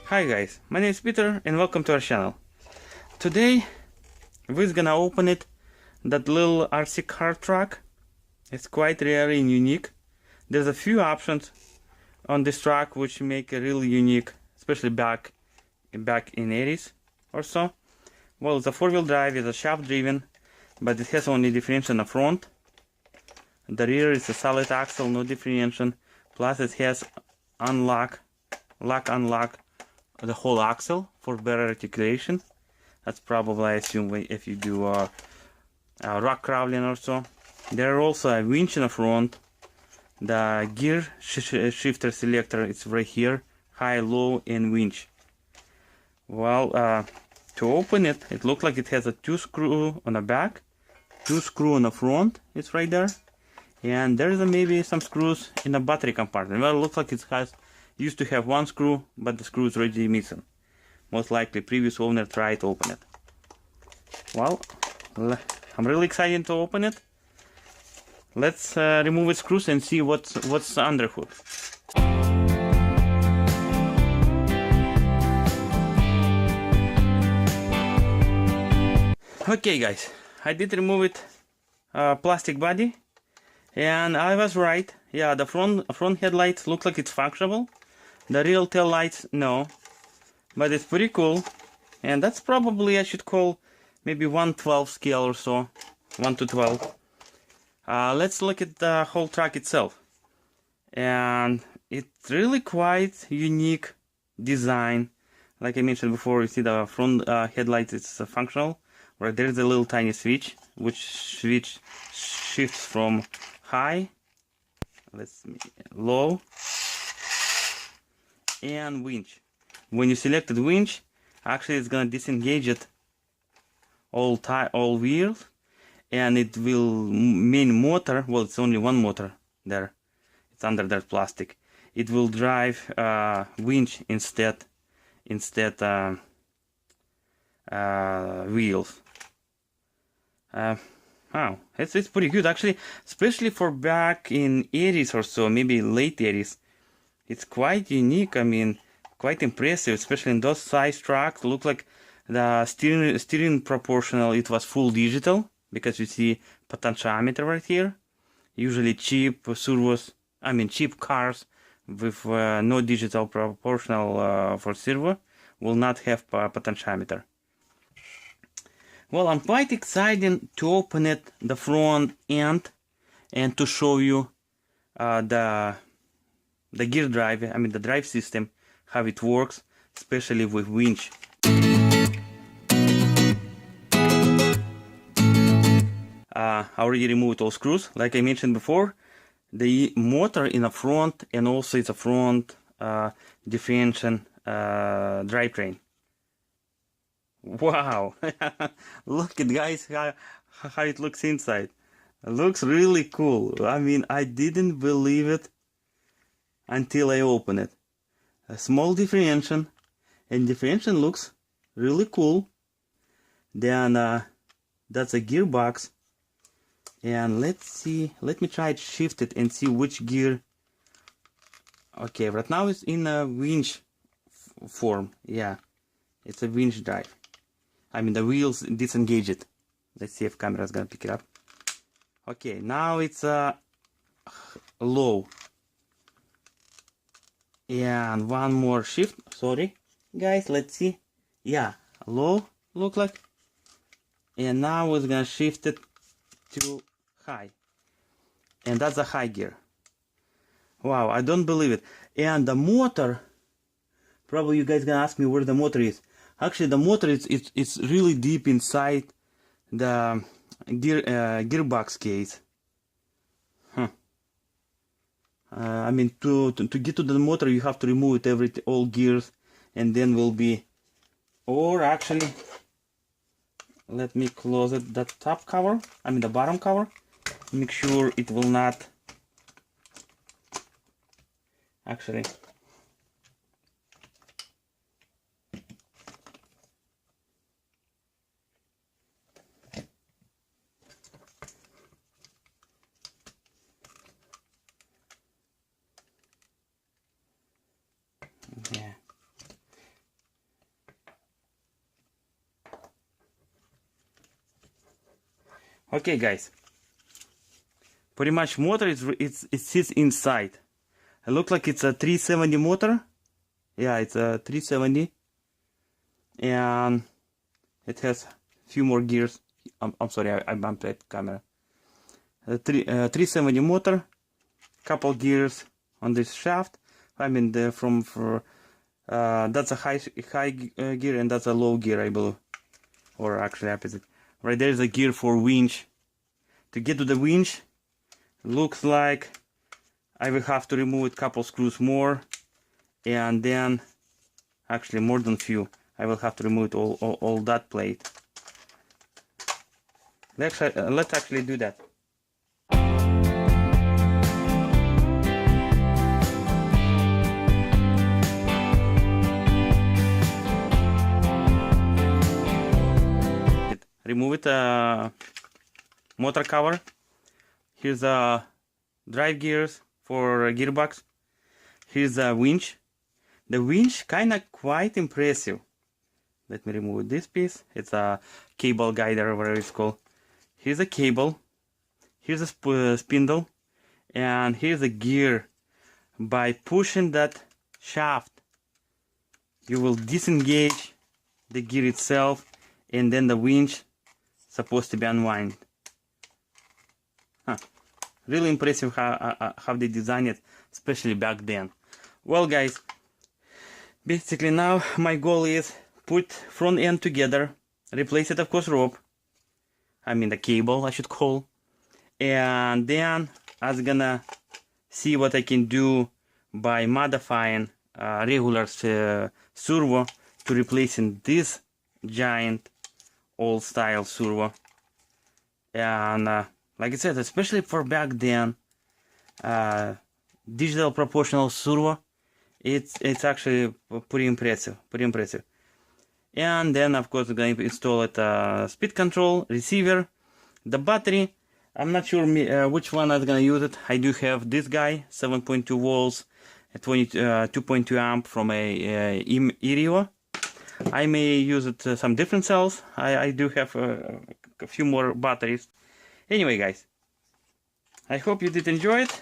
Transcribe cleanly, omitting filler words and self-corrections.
Hi guys, my name is Peter and welcome to our channel. Today we're gonna open that little RC car truck. It's quite rare and unique. There's a few options on this truck which make it really unique, especially back in 80s or so. Well, it's a four-wheel drive, it's a shaft driven, but it has only differential in the front. The rear is a solid axle, no differential. Plus it has unlock the whole axle for better articulation. That's probably, I assume, if you do rock crawling or so. There are also a winch in the front. The gear shifter selector is right here, high, low, and winch. Well, to open it, it looks like it has a 2 screw on the back, 2 screw on the front. It's right there, and there's maybe some screws in the battery compartment. Well, it looks like it used to have 1 screw, but the screw is already missing. Most likely previous owner tried to open it. Well, I'm really excited to open it. Let's remove its screws and see what's under hood. Okay guys, I did remove it plastic body, and I was right. Yeah, the front headlights look like it's functional. The real tail lights, no, but it's pretty cool. And that's probably, I should call, maybe 1/12 scale or so, 1:12. Let's look at the whole truck itself. And it's really quite unique design. Like I mentioned before, you see the front headlights, it's functional. Right there's a little tiny switch, which switch shifts from high, low, and winch. When you select the winch, actually it's gonna disengage it all wheels, and it will main motor. Well, it's only one motor there. It's under that plastic. It will drive winch instead wheels. Wow, it's pretty good actually, especially for back in 80s or so, maybe late 80s. It's quite unique. I mean, quite impressive, especially in those size trucks. Look like the steering proportional, it was full digital, because you see potentiometer right here. Usually cheap servos, I mean cheap cars with no digital proportional for servo will not have potentiometer. Well, I'm quite excited to open it, the front end, and to show you the gear drive, I mean the drive system, how it works, especially with winch. I already removed all screws, like I mentioned before. The motor in the front, and also it's a front differential drivetrain. Wow! Look at guys how it looks inside. It looks really cool. I mean, I didn't believe it until I opened it. A small differential, and differential looks really cool. Then that's a gearbox, and let's see. Let me try to shift it and see which gear. Okay, right now it's in a winch form. Yeah, it's a winch drive. I mean the wheels disengage it. Let's see if camera's gonna pick it up. Okay, now it's low. And one more shift. Sorry guys, let's see. Yeah, low look like. And now we're gonna shift it to high. And that's a high gear. Wow, I don't believe it. And the motor, probably you guys gonna ask me where the motor is. Actually, the motor it's really deep inside the gearbox case. I mean, to get to the motor, you have to remove it, all gears, and then will be. Or actually, let me close it. The top cover, I mean the bottom cover. Make sure it will not. Actually. Yeah. Okay guys, pretty much motor it sits inside. It looks like it's a 370 motor. Yeah, it's a 370, and it has a few more gears. I'm sorry, I bumped that camera. 370 motor, couple gears on this shaft. I mean, that's a high gear and that's a low gear, I believe, or actually opposite. Right there is a gear for winch. To get to the winch, looks like I will have to remove a couple screws more, and then actually more than few. I will have to remove all that plate. Let's actually do that. Remove it, motor cover. Here's a drive gears for a gearbox. Here's a winch. The winch kinda quite impressive. Let me remove this piece. It's a cable guider, whatever it's called. Here's a cable. Here's a spindle, and here's a gear. By pushing that shaft, you will disengage the gear itself, and then the winch supposed to be unwind. Really impressive how they designed it, especially back then. Well guys, basically now my goal is put front end together, replace it of course rope, I mean the cable I should call, and then I was gonna see what I can do by modifying regular servo to replacing this giant old style servo. And like I said, especially for back then, digital proportional servo, it's actually pretty impressive. And then of course I'm going to install it, speed control, receiver, the battery. I'm not sure which one I'm gonna use it. I do have this guy, 7.2 volts, 2.2 amp from a Irio. I may use it some different cells. I do have a few more batteries. Anyway guys, I hope you did enjoy it.